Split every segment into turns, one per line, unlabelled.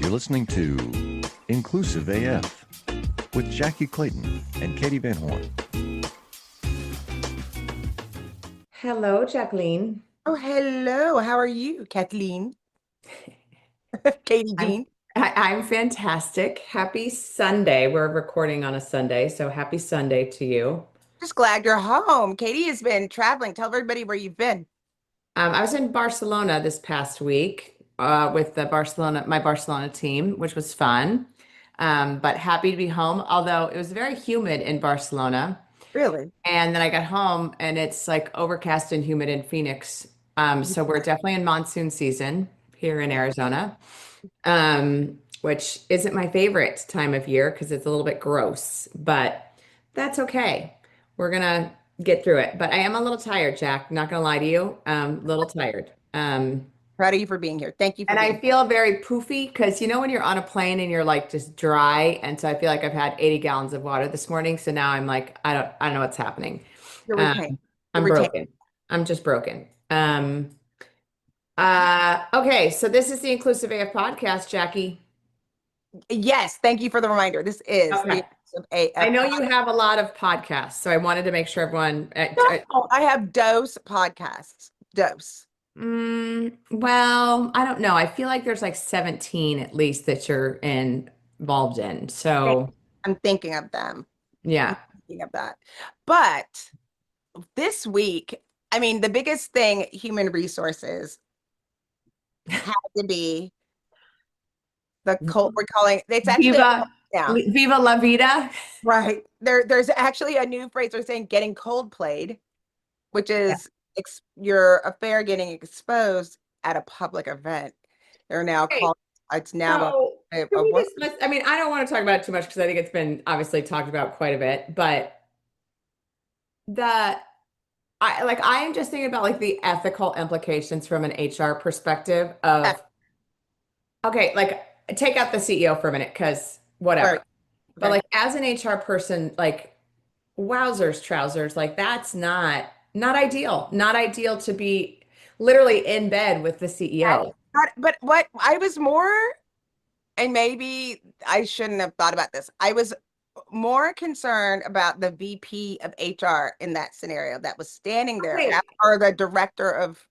You're listening to Inclusive AF with Jackye Clayton and Katee Van Horn.
Hello, Jacqueline.
Oh, hello. How are you, Kathleen? Katie
I'm
Jean.
I'm fantastic. Happy Sunday. We're recording on a Sunday, so happy Sunday to you.
Just glad you're home. Katie has been traveling. Tell everybody where you've been.
I was in Barcelona this past week with my Barcelona team, which was fun. But happy to be home, although it was very humid in Barcelona.
Really?
And then I got home and it's like overcast and humid in Phoenix. So we're definitely in monsoon season here in Arizona. Which isn't my favorite time of year because it's a little bit gross, but that's okay. We're gonna get through it. But I am a little tired, Jack. Not gonna lie to you. A little tired.
Proud of you for being here. Thank you for
And
being
I feel very poofy because you know when you're on a plane and you're like just dry, and so I feel like I've had 80 gallons of water this morning. So now I'm like, I don't know what's happening.
You're
Um,
retained. You're
I'm
retained.
broken. I'm just broken. Okay, so this is the Inclusive AF podcast, Jackie.
Yes, thank you for the reminder. This is
Okay.
the AF.
I know you have a lot of podcasts, so I wanted to make sure everyone.
No, I have Dose podcasts. Dose.
Well, I don't know. I feel like there's like 17 at least that you're involved in. So,
I'm thinking of them. I'm
yeah.
thinking of that. But this week, I mean, the biggest thing human resources had to be the cult we're calling it's actually
Viva,
now.
Viva la vida.
Right. There's actually a new phrase they're saying getting cold played, which
Yeah.
is your affair getting exposed at a public event. They're now
Okay,
called it's now
so can
a
we
what?
discuss? I mean, I don't want to talk about it too much because I think it's been obviously talked about quite a bit, but the I am just thinking about like the ethical implications from an HR perspective of okay, like take out the CEO for a minute because whatever.
Right.
But
Okay.
like as an HR person, like wowzers, trousers, like that's not ideal. Not ideal to be literally in bed with the CEO.
But what I was more, and maybe I shouldn't have thought about this. I was more concerned about the VP of HR in that scenario that was standing there,
Okay.
or the director of.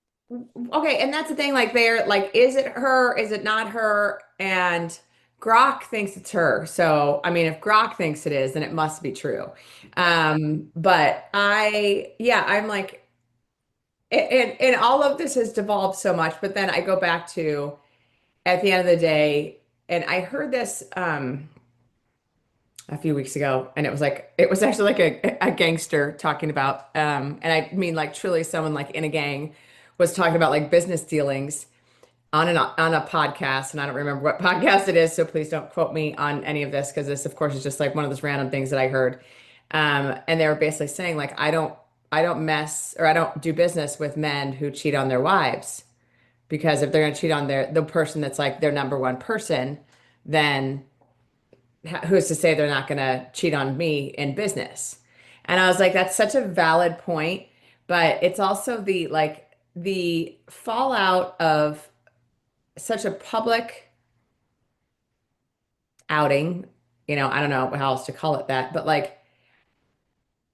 Okay, and that's the thing, like they're like, is it her? Is it not her? And Grok thinks it's her. So, I mean, if Grok thinks it is, then it must be true. But yeah, I'm like, and all of this has devolved so much, but then I go back to at the end of the day, and I heard this a few weeks ago, and it was actually like a gangster talking about, and I mean like truly someone like in a gang was talking about like business dealings on a podcast, and I don't remember what podcast it is, so please don't quote me on any of this because this, of course, is just like one of those random things that I heard. And they were basically saying like I don't mess or I don't do business with men who cheat on their wives because if they're going to cheat on the person that's like their number one person, then who's to say they're not going to cheat on me in business? And I was like, that's such a valid point, but it's also the like the fallout of such a public outing, I don't know how else to call it that, but like,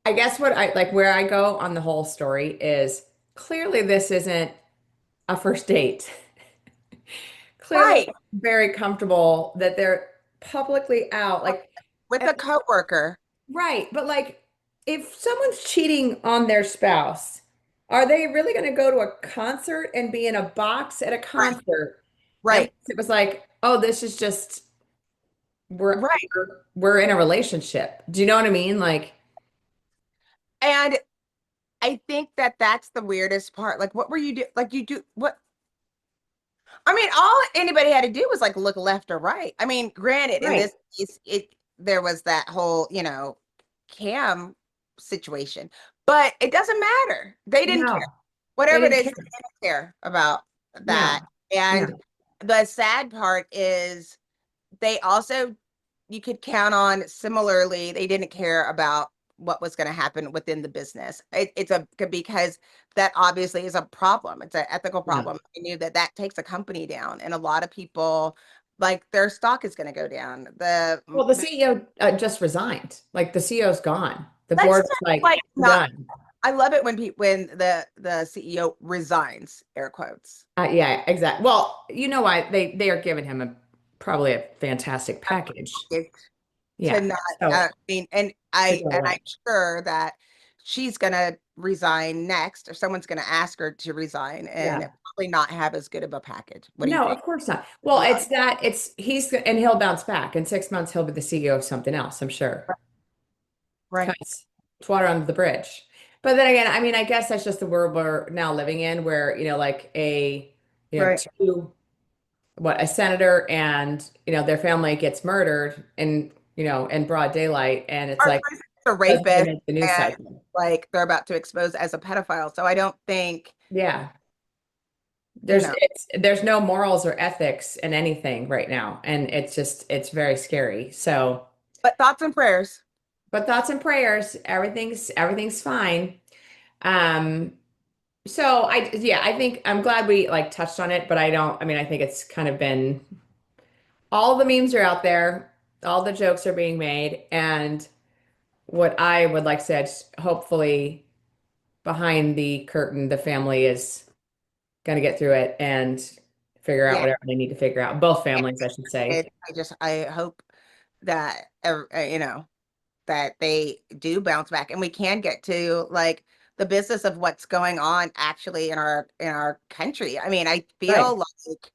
I guess what I like where I go on the whole story is clearly this isn't a first date. Clearly
Right,
very comfortable that they're publicly out. Like,
with a coworker.
right. But like, if someone's cheating on their spouse, are they really going to go to a concert and be in a box at a
Right,
concert? And
right,
it was like, oh, this is just we're
right.
we're in a relationship. Do you know what I mean? Like,
And I think that that's the weirdest part. Like, what were you do? Like, you do what? I mean, all anybody had to do was like look left or right. I mean, granted, in
right.
this case, there was that whole, cam situation, but it doesn't matter. They didn't care.
No, they
Whatever it
didn't
is,
care.
they didn't care about
No,
that.
no.
And the sad part is they also, you could count on similarly, they didn't care about what was going to happen within the business. Because that obviously is a problem. It's an ethical
Yeah.
problem. I knew that takes a company down, and a lot of people like their stock is going to go down.
Well, the CEO just resigned. Like the CEO's gone. The
That's
board's
just
like
like not.
done.
I love it when when the CEO resigns, air quotes.
Yeah, exactly. Well, you know why they are giving him probably a fantastic package.
To
Yeah.
not
So
I mean, and
to go
I'm
away.
sure that she's gonna resign next, or someone's gonna ask her to resign, and
Yeah.
probably not have as good of a package. What do you
No,
think?
of course not. Well,
Yeah,
he's and he'll bounce back. In 6 months, he'll be the CEO of something else, I'm sure.
right,
Because it's water under the bridge. But then again, I mean, I guess that's just the world we're now living in where, like
right.
two, a senator and, their family gets murdered in broad daylight. And it's
Our
like,
president's a
doesn't even
rapist,
make the news
and
cycle.
like they're about to expose as a pedophile. So I don't think,
Yeah.
you know,
There's no morals or ethics in anything right now. And it's very scary. So,
but thoughts and prayers.
but thoughts and prayers, everything's fine. Um, so I think I'm glad we like touched on it, but I mean, I think it's kind of been all the memes are out there, all the jokes are being made, and what I would like to say, is hopefully behind the curtain, the family is going to get through it and figure out
Yeah.
whatever they need to figure out. Both families, I should say.
I hope that that they do bounce back, and we can get to like the business of what's going on actually in our country. I mean, I
Right,
feel like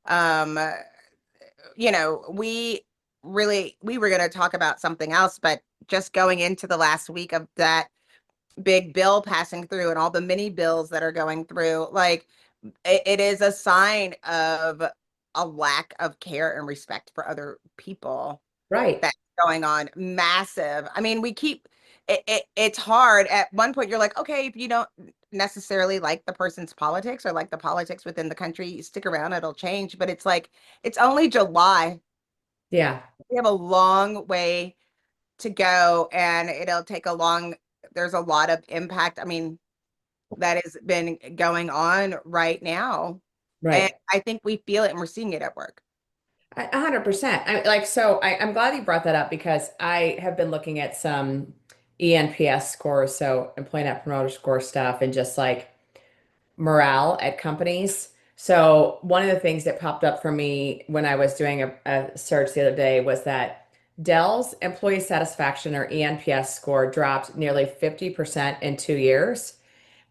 um we were going to talk about something else, but just going into the last week of that big bill passing through and all the mini bills that are going through, like it is a sign of a lack of care and respect for other people
right.
that's going on. Massive. I mean, it's hard. At one point, you're like, okay, if you don't necessarily like the person's politics or like the politics within the country, you stick around, it'll change. But it's like, it's only July.
Yeah.
We have a long way to go, and there's a lot of impact. I mean, that has been going on right now. And
Right.
I think we feel it and we're seeing it at work.
100%. I'm glad you brought that up because I have been looking at some ENPS scores, so employee net promoter score stuff, and just like morale at companies. So one of the things that popped up for me when I was doing a search the other day was that Dell's employee satisfaction or ENPS score dropped nearly 50% in 2 years.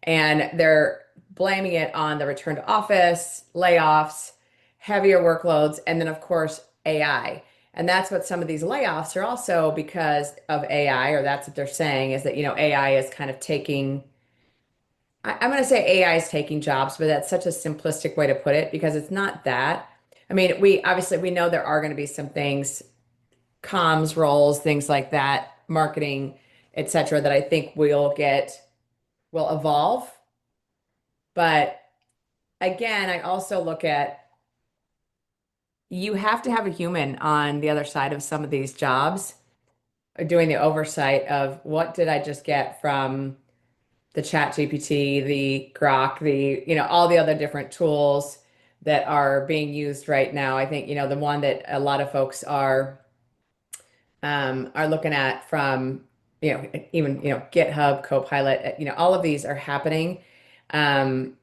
And they're blaming it on the return to office, layoffs, heavier workloads, and then, of course, AI. And that's what some of these layoffs are also because of AI, or that's what they're saying is that, AI is kind of taking, I'm going to say AI is taking jobs, but that's such a simplistic way to put it because it's not that. I mean, we know there are going to be some things, comms roles, things like that, marketing, et cetera, that I think will evolve. But again, I also look at you have to have a human on the other side of some of these jobs doing the oversight of what did I just get from the chat GPT, the Grok, all the other different tools that are being used right now. I think, the one that a lot of folks are looking at from, even, GitHub, Copilot, all of these are happening. Um,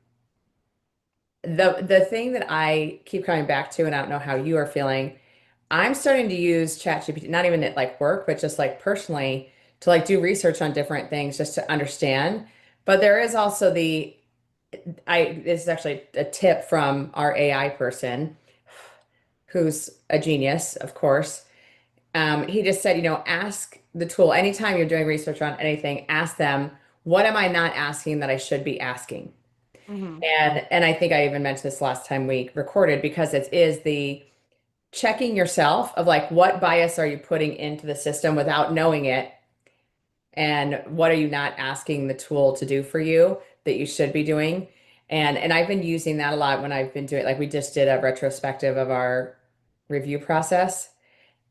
the thing that I keep coming back to, and I don't know how you are feeling, I'm starting to use ChatGPT, not even at like work, but just like personally to like do research on different things just to understand. But there is also this is actually a tip from our AI person who's a genius, of course. He just said, ask the tool anytime you're doing research on anything, ask them, what am I not asking that I should be asking?
Hmm.
And I think I even mentioned this last time we recorded because it is the checking yourself of like what bias are you putting into the system without knowing it, and what are you not asking the tool to do for you that you should be doing. And I've been using that a lot when I've been doing, like we just did a retrospective of our review process,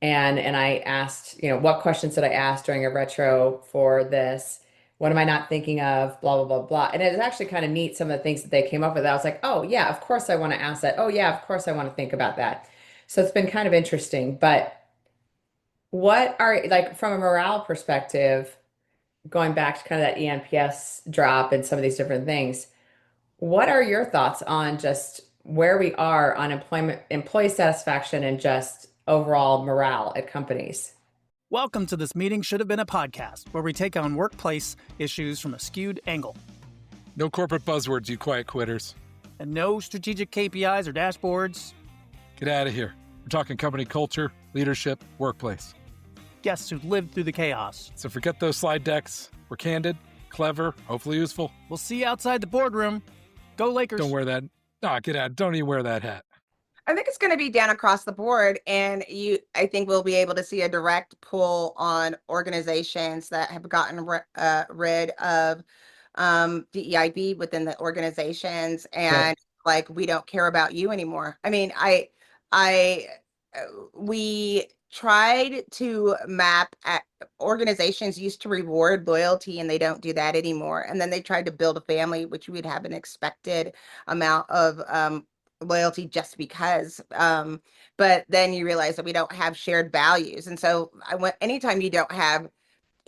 and I asked, what questions did I ask during a retro for this? What am I not thinking of? Blah, blah, blah, blah. And it was actually kind of neat, some of the things that they came up with. I was like, oh, yeah, of course I want to ask that. Oh, yeah, of course I want to think about that. So it's been kind of interesting. But what are like from a morale perspective, going back to kind of that ENPS drop and some of these different things, what are your thoughts on just where we are on employee satisfaction, and just overall morale at companies?
Welcome to This Meeting Should Have Been a Podcast, where we take on workplace issues from a skewed angle.
No corporate buzzwords, you quiet quitters.
And no strategic KPIs or dashboards.
Get out of here. We're talking company culture, leadership, workplace.
Guests who've lived through the chaos.
So forget those slide decks. We're candid, clever, hopefully useful.
We'll see you outside the boardroom. Go Lakers.
Don't wear that. No, get out. Don't even wear that hat.
I think it's going to be down across the board, and I think we'll be able to see a direct pull on organizations that have gotten rid of DEIB within the organizations, and like, we don't care about you anymore. I mean, we tried to map at organizations used to reward loyalty, and they don't do that anymore. And then they tried to build a family, which we'd have an expected amount of loyalty just because. But then you realize that we don't have shared values. And so anytime you don't have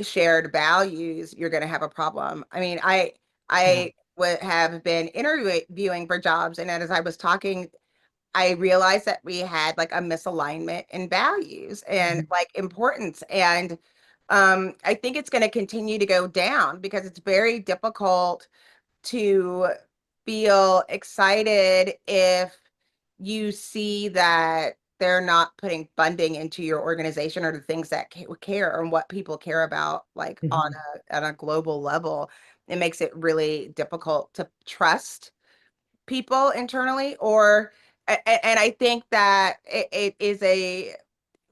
shared values, you're going to have a problem. I mean, I would have been interviewing for jobs, and as I was talking, I realized that we had like a misalignment in values and like importance. And I think it's going to continue to go down because it's very difficult to feel excited if you see that they're not putting funding into your organization or the things that care and what people care about, like on a global level. It makes it really difficult to trust people internally, and I think that it is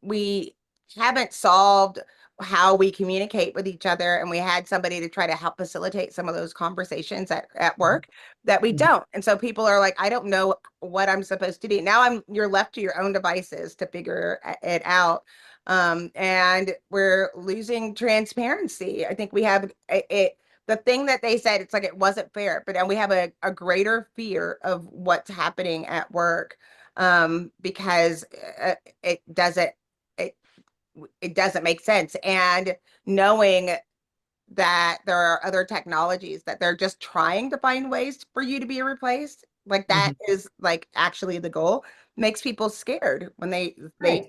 we haven't solved how we communicate with each other, and we had somebody to try to help facilitate some of those conversations at work that we don't. And so people are like, I don't know what I'm supposed to do. Now you're left to your own devices to figure it out. And we're losing transparency. I think we have the thing that they said, it's like it wasn't fair, but now we have a greater fear of what's happening at work, because it doesn't make sense. And knowing that there are other technologies that they're just trying to find ways for you to be replaced, like that is like actually the goal, makes people scared when they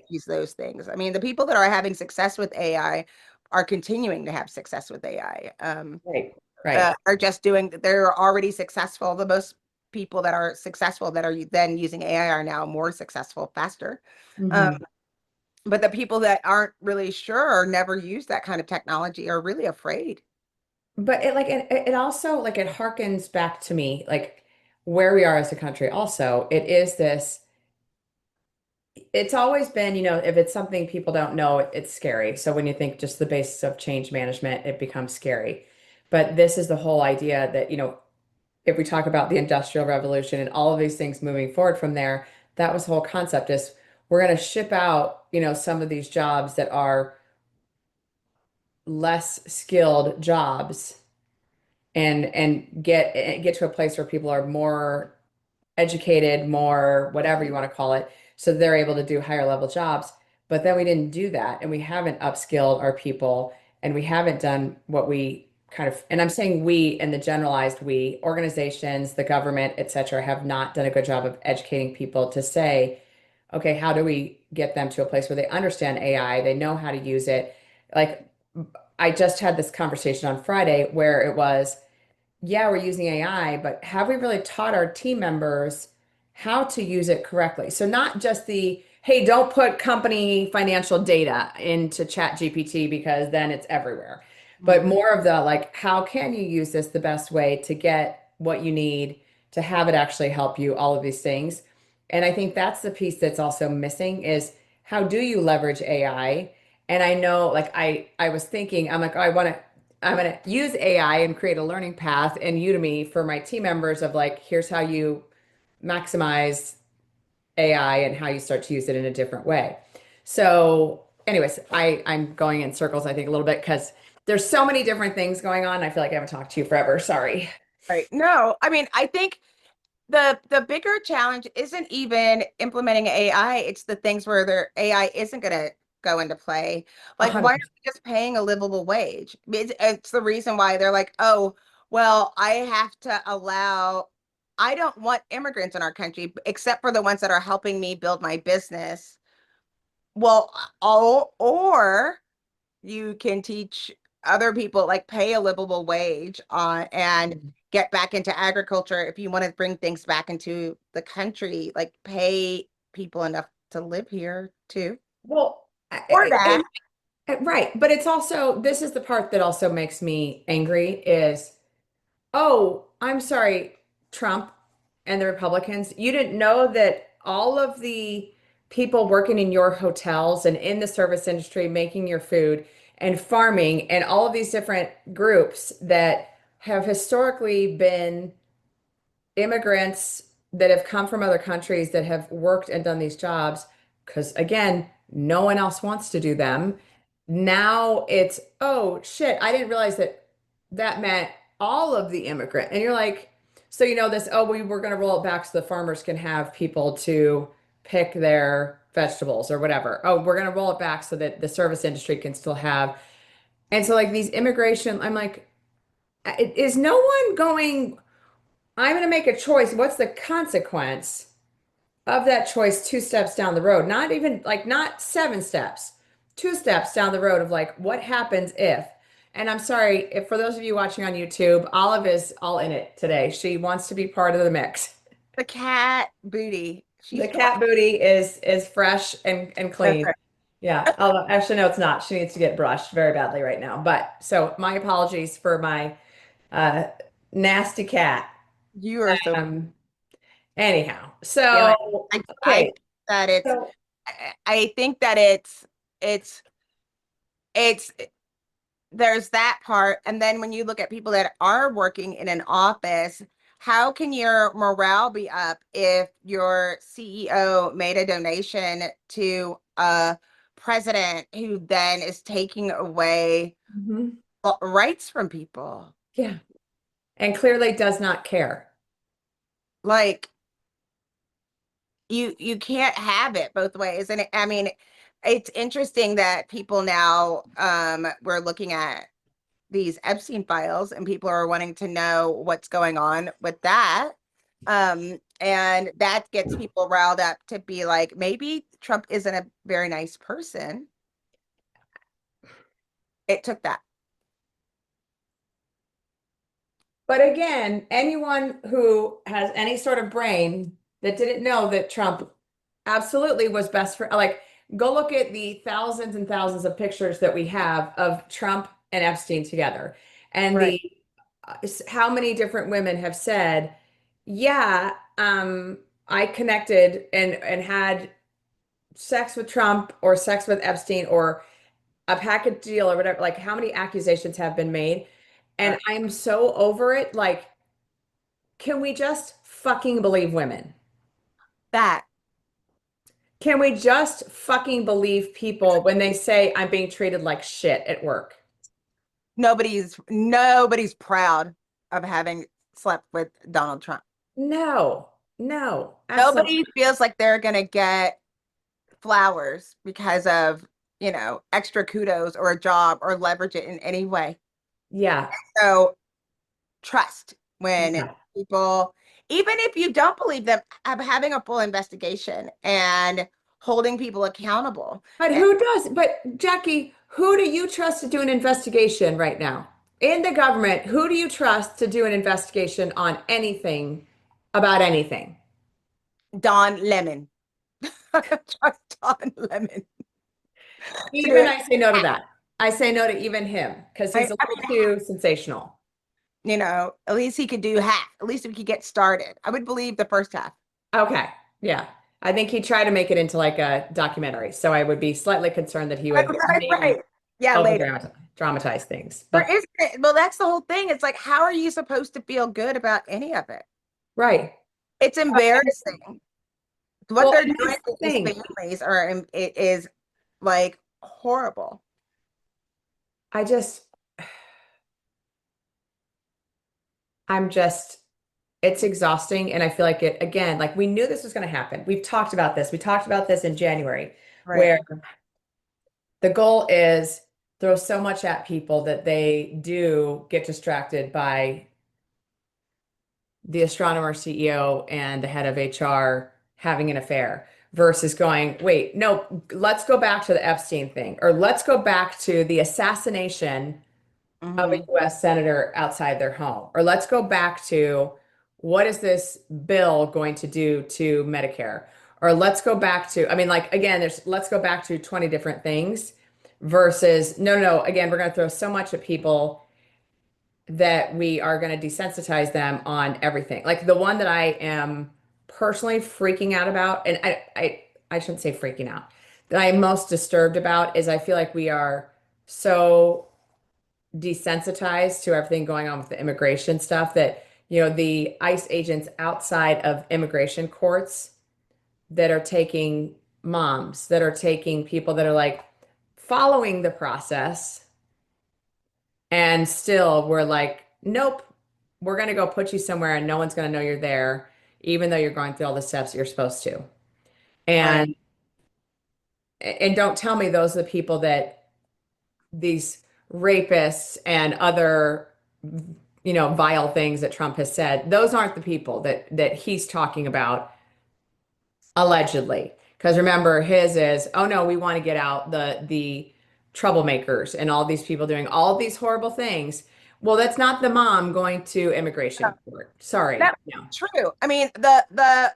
use those things. I mean, the people that are having success with AI are continuing to have success with AI. Are just they're already successful. The most people that are successful that are then using AI are now more successful faster. But the people that aren't really sure or never use that kind of technology are really afraid.
But it also, like, it harkens back to me, like where we are as a country. Also, it's always been, if it's something people don't know, it's scary. So when you think just the basis of change management, it becomes scary. But this is the whole idea that, if we talk about the Industrial Revolution and all of these things moving forward from there, that was the whole concept is we're going to ship out, some of these jobs that are less skilled jobs, and get to a place where people are more educated, more whatever you want to call it, so they're able to do higher level jobs. But then we didn't do that, and we haven't upskilled our people, and we haven't done what we and I'm saying we, and the generalized we, organizations, the government, et cetera, have not done a good job of educating people to say, okay, how do we get them to a place where they understand AI, they know how to use it? Like, I just had this conversation on Friday where it was, yeah, we're using AI, but have we really taught our team members how to use it correctly? So not just hey, don't put company financial data into Chat GPT because then it's everywhere, but more of the, like, how can you use this the best way to get what you need to have it actually help you, all of these things. And I think that's the piece that's also missing is, how do you leverage AI? And I know, like, I was thinking, I'm like, oh, I'm going to use AI and create a learning path in Udemy for my team members of, like, here's how you maximize AI and how you start to use it in a different way. So anyways, I'm going in circles, I think, a little bit because there's so many different things going on. I feel like I haven't talked to you forever. Sorry.
Right. No, I mean, I think the bigger challenge isn't even implementing AI. It's the things where their AI isn't going to go into play. Like, why
100%.
aren't we just paying a livable wage? It's the reason why they're like, oh, well, I have to allow. I don't want immigrants in our country, except for the ones that are helping me build my business. Well, or you can teach other people, like pay a livable wage and get back into agriculture if you want to bring things back into the country, like pay people enough to live here too.
Well,
Or that.
right. But it's also, this is the part that also makes me angry is, oh, I'm sorry, Trump and the Republicans, you didn't know that all of the people working in your hotels and in the service industry, making your food and farming and all of these different groups that have historically been immigrants that have come from other countries that have worked and done these jobs, because again, no one else wants to do them. Now it's, oh shit, I didn't realize that that meant all of the immigrant. And you're like, so you know this, oh, we were going to roll it back so the farmers can have people to pick their vegetables or whatever. Oh, we're going to roll it back so that the service industry can still have. And so like these immigration, I'm like, is no one going, I'm going to make a choice. What's the consequence of that choice 2 steps down the road? Not even like not 7 steps, 2 steps down the road of like, what happens if? And I'm sorry if for those of you watching on YouTube, Olive is all in it today. She wants to be part of the mix.
The cat booty.
The
She's
cat booty is fresh and clean.
different.
Yeah. Although actually, no, it's not. She needs to get brushed very badly right now. But so my apologies for my uh, nasty cat.
You are so
Anyhow,
yeah.
so
I
okay,
think that it's
so
I think that it's it's there's that part. And then when you look at people that are working in an office, how can your morale be up if your CEO made a donation to a president who then is taking away
mhm,
rights from people?
yeah, and clearly does not care.
Like you can't have it both ways. And I mean, it's interesting that people now we're looking at these Epstein files and people are wanting to know what's going on with that. And that gets people riled up to be like, maybe Trump isn't a very nice person. It took that.
But again, anyone who has any sort of brain that didn't know that Trump absolutely was best for, like, go look at the thousands and thousands of pictures that we have of Trump and Epstein together, and
Right.
the how many different women have said, yeah, I connected and had sex with Trump or sex with Epstein or a package deal or whatever. Like, how many accusations have been made? And I'm so over it. Like, can we just fucking believe women?
That
Can we just fucking believe people when they say I'm being treated like shit at work?
nobody's proud of having slept with Donald Trump.
No, no, absolutely.
Nobody feels like they're gonna get flowers because of, extra kudos or a job or leverage it in any way.
Yeah,
So trust when
yeah.
people, even if you don't believe them, having a full investigation and holding people accountable.
But
And
who does? But Jackie, who do you trust to do an investigation right now? In the government, who do you trust to do an investigation on anything about anything?
Don Lemon. Trust Don Lemon to do
Even
it.
I say no to that. I say no to even him because he's a
I
little too sensational.
at least he could do half. At least if he could get started. I would believe the first half.
Okay. Yeah. I think he tried to make it into like a documentary. So I would be slightly concerned that he would maybe
Right. Yeah,
over
later.
dramatize things.
There
But
isn't, well, that's the whole thing. It's like, how are you supposed to feel good about any of it?
right.
It's embarrassing. What
Well,
they're
and
doing
that's the
to these
thing.
families it is like horrible.
I just I'm just it's exhausting. And I feel like it, again, like we knew this was going to happen. We've talked about this. We talked about this in January,
Right.
where the goal is throw so much at people that they do get distracted by the astronomer CEO and the head of HR having an affair versus going, wait, no, let's go back to the Epstein thing, or let's go back to the assassination of a
Hmm.
US senator outside their home, or let's go back to what is this bill going to do to Medicare, or let's go back to, I mean, like, again, let's go back to 20 different things versus, no, again, we're going to throw so much at people that we are going to desensitize them on everything. Like the one that I am personally freaking out about, and I shouldn't say freaking out, that I'm most disturbed about is I feel like we are so desensitized to everything going on with the immigration stuff that, the ICE agents outside of immigration courts that are taking moms, that are taking people that are like following the process and still we're like, nope, we're going to go put you somewhere and no one's going to know you're there, even though you're going through all the steps that you're supposed to.
Right.
And don't tell me those are the people that these rapists and other, vile things that Trump has said. Those aren't the people that he's talking about allegedly. Because remember, his is, oh no, we want to get out the troublemakers and all these people doing all these horrible things. Well, that's not the mom going to immigration court. Sorry.
That's
No.
true. I mean, the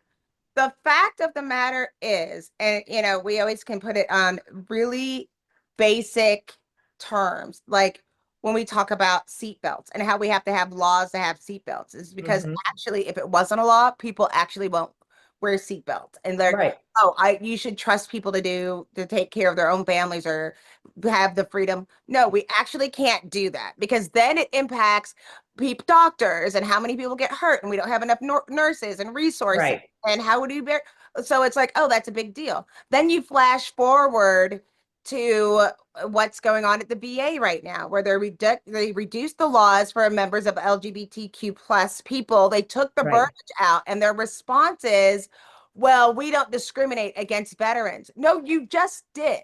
fact of the matter is, and we always can put it on really basic terms, like when we talk about seatbelts and how we have to have laws to have seatbelts, is because
Mhm.
actually, if it wasn't a law, people actually won't wear seatbelts, and they're,
Right.
oh, you should trust people to take care of their own families or have the freedom. No, we actually can't do that because then it impacts people, doctors, and how many people get hurt, and we don't have enough nurses and resources.
Right.
And how would you bear? So it's like, oh, that's a big deal. Then you flash forward to what's going on at the VA right now, where they reduced the laws for members of LGBTQ plus people. They took the
Right.
verbiage out, and their response is, well, we don't discriminate against veterans. No, you just did.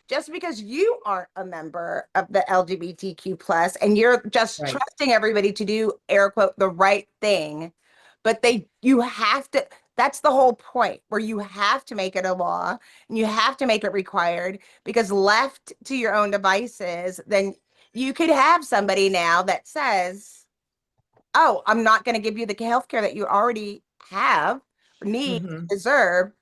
Just because you aren't a member of the LGBTQ plus and you're just
Right.
trusting everybody to do air quote the right thing, but you have to, that's the whole point, where you have to make it a law and you have to make it required, because left to your own devices, then you could have somebody now that says, oh, I'm not going to give you the health care that you already have, need,
Hmm.
deserve.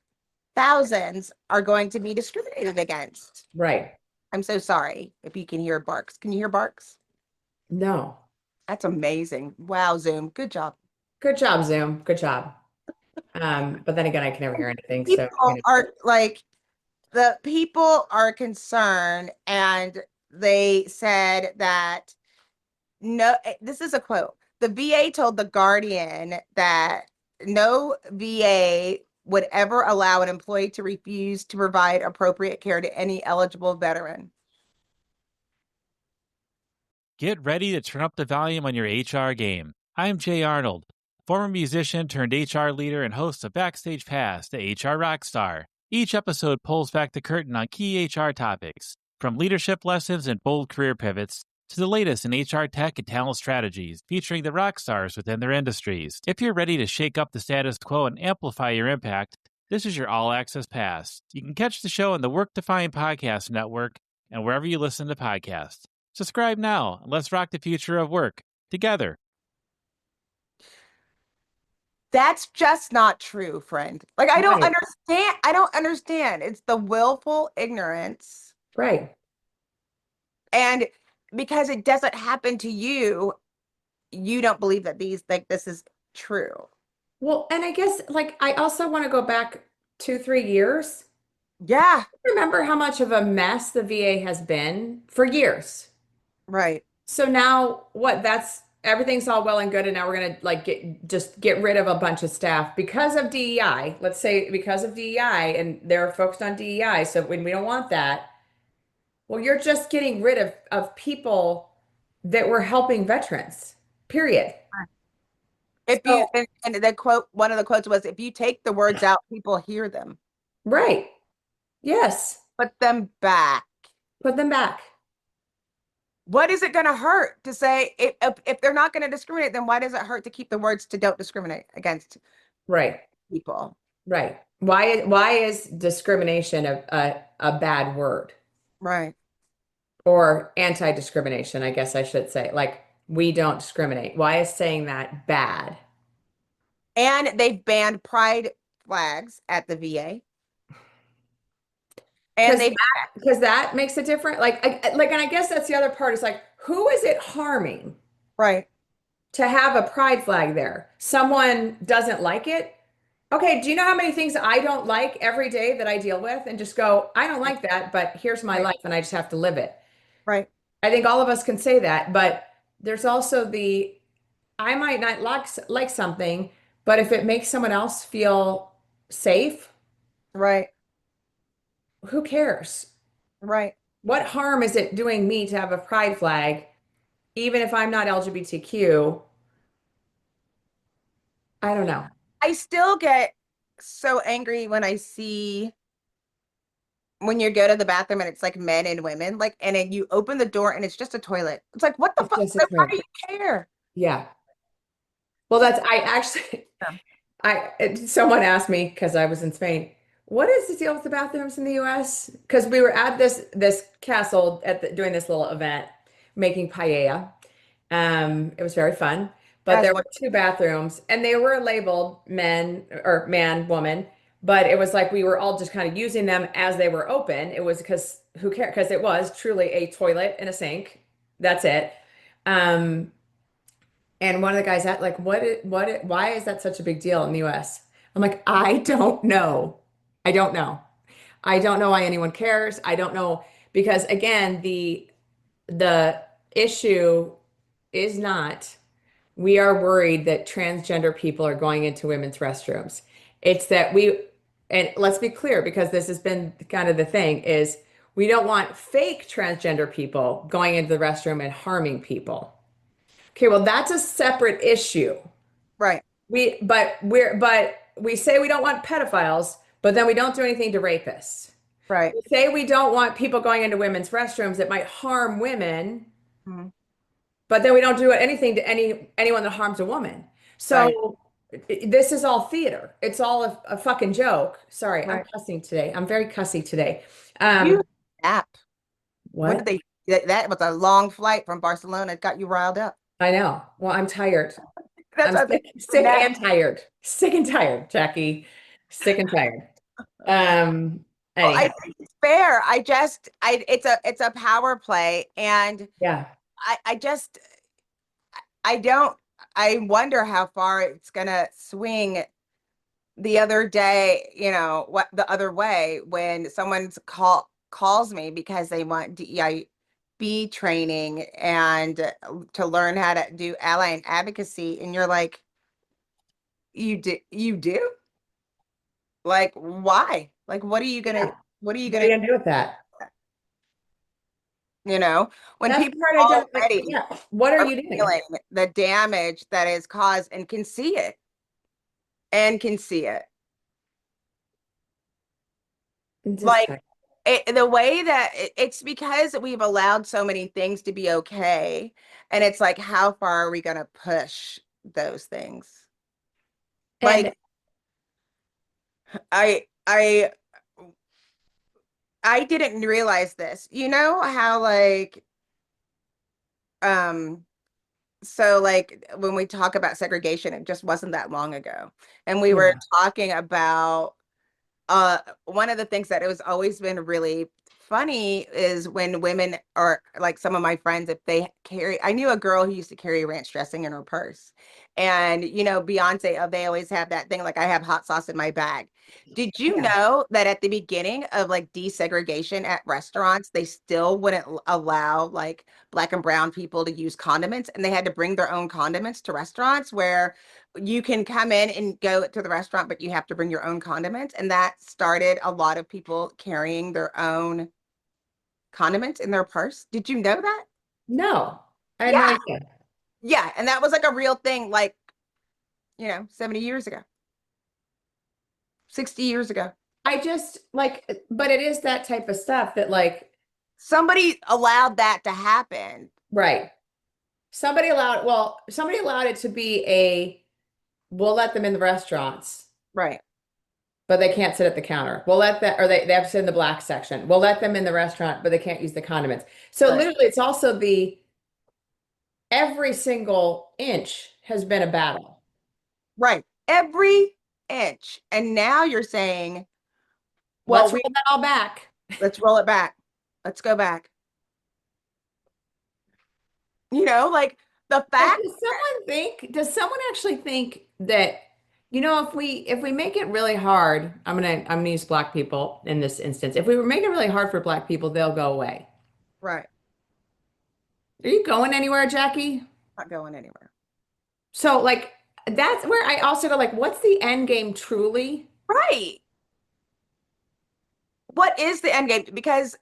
Thousands are going to be discriminated against.
Right.
I'm so sorry if you can hear barks. Can you hear barks?
No.
That's amazing. Wow, Zoom. Good job.
Good job, Zoom. Good job. But then again, I can never hear anything. So,
People are like, the people are concerned, and they said that no, this is a quote. The VA told The Guardian that no VA would ever allow an employee to refuse to provide appropriate care to any eligible veteran.
Get ready to turn up the volume on your HR game. I'm Jay Arnold, former musician turned HR leader and host of Backstage Pass, the HR Rockstar. Each episode pulls back the curtain on key HR topics, from leadership lessons and bold career pivots to the latest in HR tech and talent strategies, featuring the rock stars within their industries. If you're ready to shake up the status quo and amplify your impact, this is your all access pass. You can catch the show on the Work Defined Podcast Network and wherever you listen to podcasts. Subscribe now and let's rock the future of work together.
That's just not true, friend. Like, I don't
right.
understand. I don't understand. It's the willful ignorance.
Right.
And because it doesn't happen to you, you don't believe that this is true.
Well, and I guess like I also want to go back 2, 3 years.
Yeah,
Remember how much of a mess the VA has been for years.
right.
So now what that's everything's all well and good and now we're gonna like get rid of a bunch of staff because of DEI. Let's say because of DEI and they're focused on DEI. So when we don't want that, well, you're just getting rid of people that were helping veterans. Period.
If you
So,
and the quote, one of the quotes was, if you take the words out, people hear them.
right. Yes.
Put them back.
Put them back.
What is it going to hurt to say if they're not going to discriminate, then why does it hurt to keep the words to don't discriminate against
Right.
people?
Right. Why is discrimination a bad word?
Right.
Or anti-discrimination, I guess I should say. Like, we don't discriminate. Why is saying that bad?
And they've banned pride flags at the VA. And
Because that makes a difference. And I guess that's the other part. Is like, who is it harming
right.
to have a pride flag there? Someone doesn't like it. Okay, do you know how many things I don't like every day that I deal with and just go, I don't like that, but here's my life and I just have to live it.
Right.
I think all of us can say that, but there's also I might not like something, but if it makes someone else feel safe,
Right.
who cares?
Right.
What harm is it doing me to have a pride flag, even if I'm not LGBTQ? I don't know.
I still get so angry when I see when you go to the bathroom and it's like men and women, like, and then you open the door and it's just a toilet. It's like, what the
It's
fuck?
just a
Like, why
toilet.
do you care?
Yeah. Well, I actually, someone asked me because I was in Spain, what is the deal with the bathrooms in the US? Because we were at this castle doing this little event, making paella. It was very fun, but
That's
there
what.
were two bathrooms and they were labeled men or man, woman, but it was like we were all just kind of using them as they were open. It was because who cares? Because it was truly a toilet and a sink. That's it. Um, and one of the guys at like, why is that such a big deal in the US? I'm like, I don't know. I don't know. I don't know why anyone cares. I don't know because again, the issue is not we are worried that transgender people are going into women's restrooms. It's that and let's be clear because this has been kind of the thing is we don't want fake transgender people going into the restroom and harming people. Okay, well, that's a separate issue.
Right.
But we say we don't want pedophiles, but then we don't do anything to rapists.
Right.
We say we don't want people going into women's restrooms that might harm women,
Mhm.
but then we don't do anything to anyone that harms a woman. So this is all theater. It's all a fucking joke. Sorry, I'm
Right.
cussing today. I'm very cussy today.
You nap. What
What?
did that was a long flight from Barcelona. It got you riled up.
I know. Well, I'm tired.
That's
I'm
what I
sick
nap.
and tired. Sick and tired, Jackie. Sick and tired. Um,
Well, I
anyhow,
think it's fair. It's a power play, and
yeah.
I just I don't I wonder how far it's gonna swing the other day, what the other way when calls me because they want DEIB training and to learn how to do ally and advocacy, and you're like, you do? Like, why? Like,
Yeah.
what are you
What are
gonna,
you gonna do with that?
when
That's the
people
part I don't like.
already
Yeah. What are
are
you doing?
feeling the damage that is caused and can see it and can see it.
I'm just
Like
tired.
the way that it's because we've allowed so many things to be okay. And it's like, how far are we going to push those things?
And
Like, I, I, I didn't realize this. You know how um, so like when we talk about segregation, it just wasn't that long ago. And we were
yeah.
talking about one of the things that it was always been really funny is when women are like some of my friends, if they carry, I knew a girl who used to carry ranch dressing in her purse. And Beyonce, they always have that thing like I have hot sauce in my bag. Did you
Yeah.
know that at the beginning of like desegregation at restaurants, they still wouldn't allow like Black and brown people to use condiments, and they had to bring their own condiments to restaurants where you can come in and go to the restaurant, but you have to bring your own condiments. And that started a lot of people carrying their own condiments in their purse. Did you know that?
No, I had no
Yeah.
idea.
Yeah. And that was like a real thing, like 70 years ago, 60 years ago.
I just like, but it is that type of stuff that like,
Somebody allowed that to happen.
right. Somebody allowed it to be we'll let them in the restaurants,
Right.
but they can't sit at the counter. We'll let that, or they have to sit in the black section. We'll let them in the restaurant, but they can't use the condiments. So
Right.
literally it's also every single inch has been a battle.
Right. Every inch. And now you're saying, well,
Let's roll that all back.
let's roll it back. Let's go back. Like the
But
fact.
does someone actually think that, if we make it really hard, I'm gonna use black people in this instance. If we make it really hard for black people, they'll go away.
Right.
Are you going anywhere, Jackie?
Not going anywhere.
So like that's where I also go like, what's the end game truly?
Right. What is the end game? Because,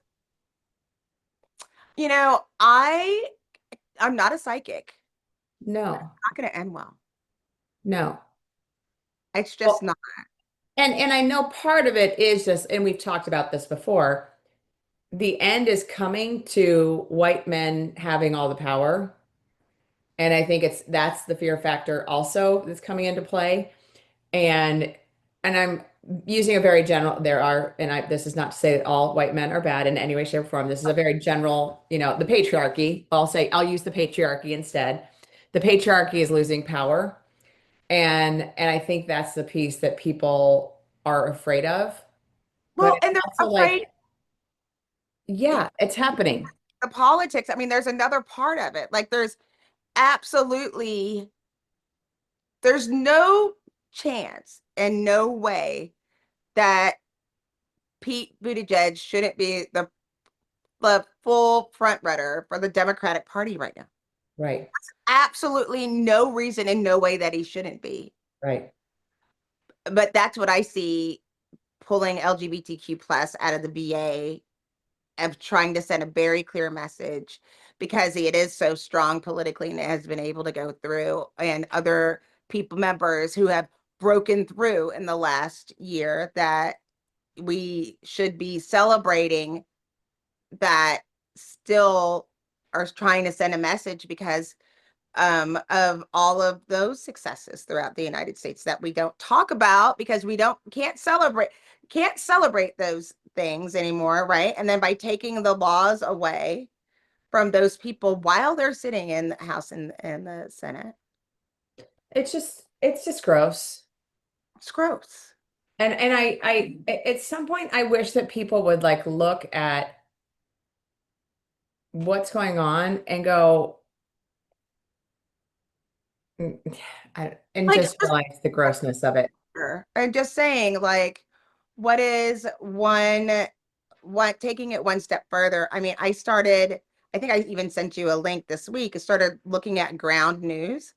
I'm not a psychic.
No,
Not going to end well.
no.
It's just
Well,
not.
and I know part of it is just, and we've talked about this before, the end is coming to white men having all the power. And I think that's the fear factor also that's coming into play. And I'm using a very general, this is not to say that all white men are bad in any way, shape, or form. This is a very general, the patriarchy. I'll use the patriarchy instead. The patriarchy is losing power. And I think that's the piece that people are afraid of. But
Well,
it's
and they're
also
afraid.
like, yeah, it's happening.
The politics. I mean, there's another part of it. Like absolutely, there's no chance and no way that Pete Buttigieg shouldn't be the full front runner for the Democratic Party right now.
Right,
Absolutely no reason and no way that he shouldn't be.
right.
But that's what I see pulling LGBTQ plus out of the BA, of trying to send a very clear message, because it is so strong politically and it has been able to go through, and other people members who have broken through in the last year, that we should be celebrating, that still are trying to send a message because of all of those successes throughout the United States that we don't talk about, because we can't celebrate those things anymore, right? And then by taking the laws away from those people while they're sitting in the House and the Senate,
It's just gross.
it's gross.
And I at some point I wish that people would like look at what's going on and go and
Like,
just realize the grossness of it.
I'm just saying, like, what is taking it one step further? I mean, I think I even sent you a link this week. I started looking at Ground News,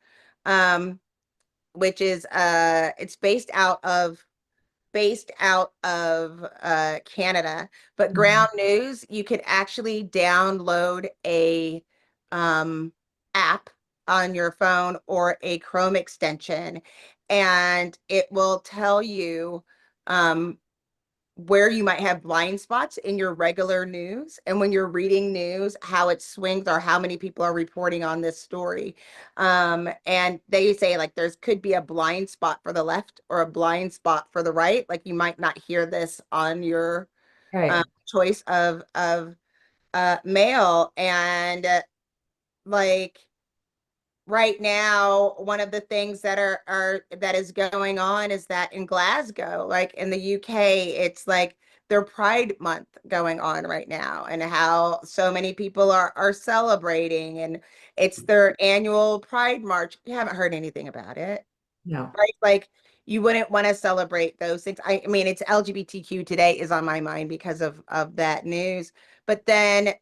which is it's based out of Canada, but Ground News, you could actually download a app on your phone or a Chrome extension, and it will tell you where you might have blind spots in your regular news, and when you're reading news, how it swings or how many people are reporting on this story. And they say like could be a blind spot for the left or a blind spot for the right. Like you might not hear this on your
Right.
choice of mail. And like right now, one of the things that that is going on is that in Glasgow, like in the UK, it's like their Pride Month going on right now, and how so many people are celebrating, and it's their annual Pride March. You haven't heard anything about it,
No.
right? Like you wouldn't want to celebrate those things. I mean, it's LGBTQ today is on my mind because of that news. But then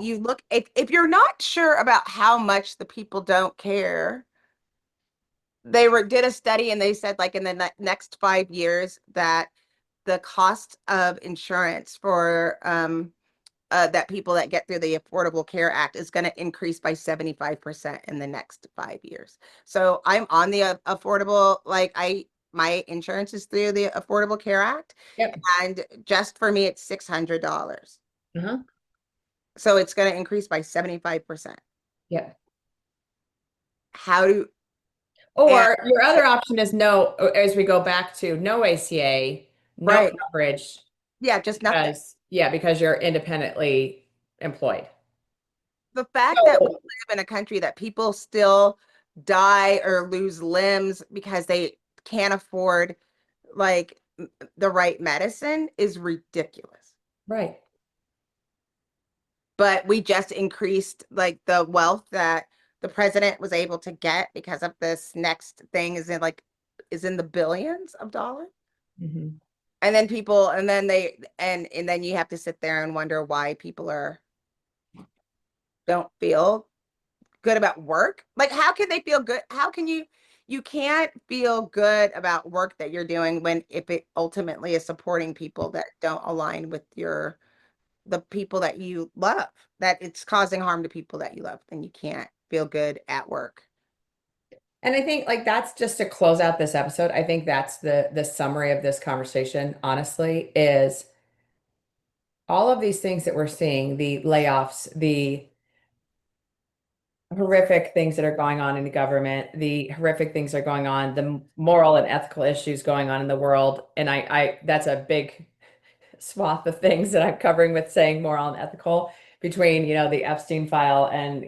you look, if you're not sure about how much the people don't care, they did a study and they said like in the next 5 years that the cost of insurance for that people that get through the Affordable Care Act is going to increase by 75% in the next 5 years. So I'm on the affordable, like my insurance is through the Affordable Care Act,
Yep.
and just for me, it's $600.
Uh-huh.
So it's going to increase by 75%.
Yep.
How do, and
Or your other option is no, as we go back to no ACA, no
right.
coverage,
Yeah, just nothing.
because you're independently employed.
The fact that we
So,
live in a country that people still die or lose limbs because they can't afford like the right medicine is ridiculous.
right.
But we just increased like the wealth that the president was able to get because of this next thing is in the billions of dollars.
Mhm.
And then people, and then they, and then you have to sit there and wonder why people don't feel good about work. Like, how can they feel good? How can you can't feel good about work that you're doing when if it ultimately is supporting people that don't align with the people that you love, that it's causing harm to people that you love, then you can't feel good at work.
And I think like that's just to close out this episode. I think that's the summary of this conversation, honestly, is all of these things that we're seeing, the layoffs, the horrific things that are going on in the government, the horrific things that are going on, the moral and ethical issues going on in the world. And I that's a big swath of things that I'm covering with saying moral and ethical between, the Epstein file and,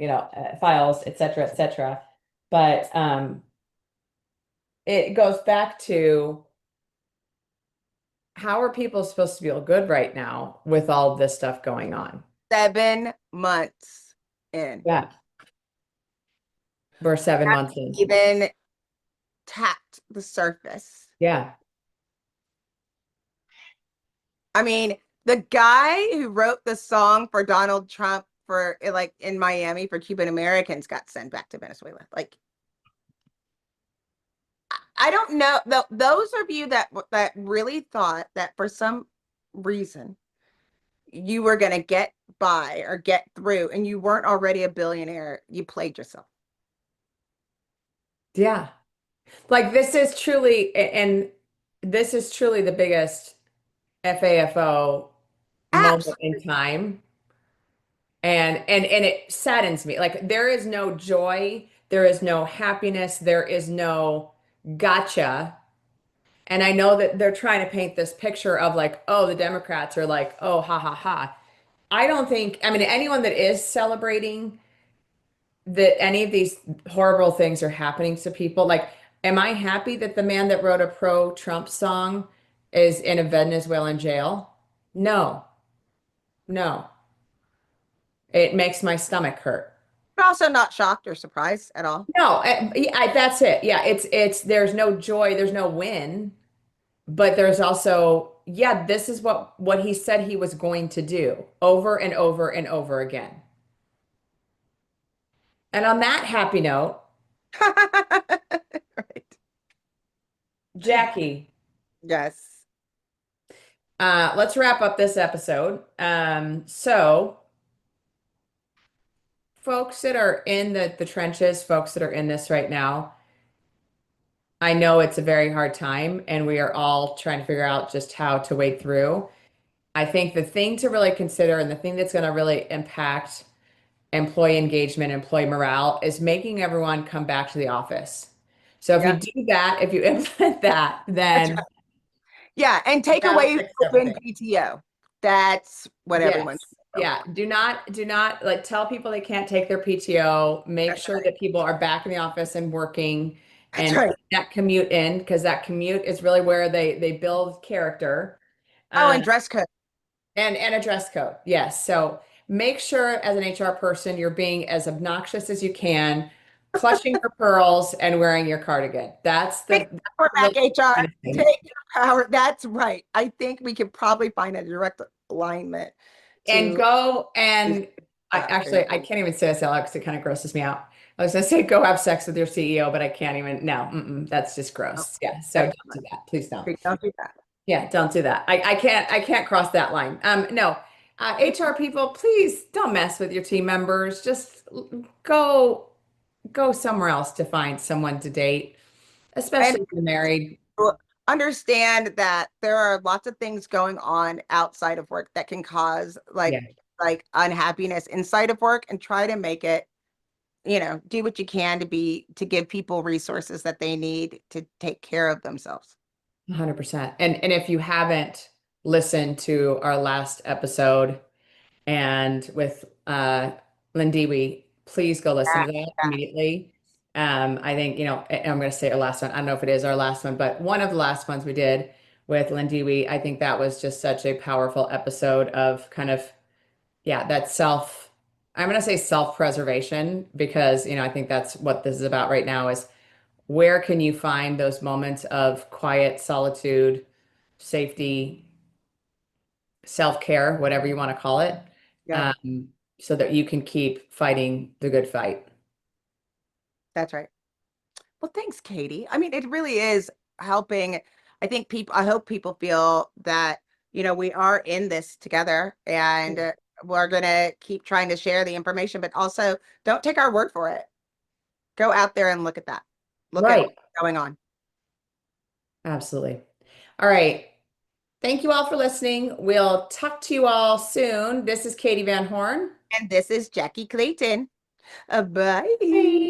files, et cetera, et cetera. But it goes back to how are people supposed to feel good right now with all this stuff going on?
7 months in.
Yeah. We're 7 months in.
Even tapped the surface.
Yeah.
I mean, the guy who wrote the song for Donald Trump for like in Miami for Cuban Americans got sent back to Venezuela. Like, I don't know. Those of you that really thought that for some reason you were going to get by or get through and you weren't already a billionaire, you played yourself.
Yeah. Like this is truly, and this is truly the biggest FAFO moment
Absolutely.
in time. And it saddens me. Like there is no joy, there is no happiness, there is no gotcha. And I know that they're trying to paint this picture of like, oh, the Democrats are like, oh, ha ha ha. I don't think, I mean, anyone that is celebrating that any of these horrible things are happening to people, like, am I happy that the man that wrote a pro-Trump song is in a Venezuelan jail? No, no. It makes my stomach hurt.
But also not shocked or surprised at all.
No, that's it. Yeah, it's there's no joy, there's no win, but there's also, yeah, this is what he said he was going to do over and over and over again. And on that happy note,
Right.
Jackye,
Yes.
let's wrap up this episode. So folks that are in the trenches, folks that are in this right now, I know it's a very hard time, and we are all trying to figure out just how to wade through. I think the thing to really consider and the thing that's going to really impact employee engagement, employee morale is making everyone come back to the office. So if you
Yeah.
do that, if you implement that,
That's
then
right. Yeah, and take
that'll
away
fix
open
everything.
PTO. That's what everyone's.
Yes. Yeah. Do not like tell people they can't take their PTO. Make
That's
sure
right.
that people are back in the office and working
That's
and
right.
put that commute in, because that commute is really where they build character.
Oh,
Um,
and dress code.
and a dress code. Yes. So make sure as an HR person you're being as obnoxious as you can, clutching your pearls and wearing your cardigan. That's
Take
the
power back,
really
HR.
kind of thing.
Take your power. That's right. I think we could probably find a direct alignment
And
to
go
these
and I can't even say this out loud because it kind of grosses me out. I was gonna say go have sex with your CEO, but I can't even. No, that's just gross. Yeah. So don't do that. Please don't.
Don't do that.
Yeah, don't do that. I can't cross that line. No, HR people, please don't mess with your team members. Just go somewhere else to find someone to date,
And
especially if you're married.
understand that there are lots of things going on outside of work that can cause
Yeah,
like unhappiness inside of work, and try to make it, do what you can to give people resources that they need to take care of themselves.
100%. And if you haven't listened to our last episode and with Lindiwi, please go listen
Yeah,
to that
yeah.
immediately. I think, I'm going to say our last one. I don't know if it is our last one, but one of the last ones we did with Lindiwi, I think that was just such a powerful episode of kind of, yeah, I'm going to say self-preservation because, I think that's what this is about right now is where can you find those moments of quiet solitude, safety, self-care, whatever you want to call it,
Yeah,
um, so that you can keep fighting the good fight.
that's right. Well, thanks, Katie. I mean, it really is helping. I hope people feel that, we are in this together, and we're going to keep trying to share the information, but also don't take our word for it. Go out there and look at that. Look at
Right.
what's going on.
Absolutely. All right. Thank you all for listening. We'll talk to you all soon. This is Katie Van Horn.
And this is Jackye Clayton. Bye.
Bye.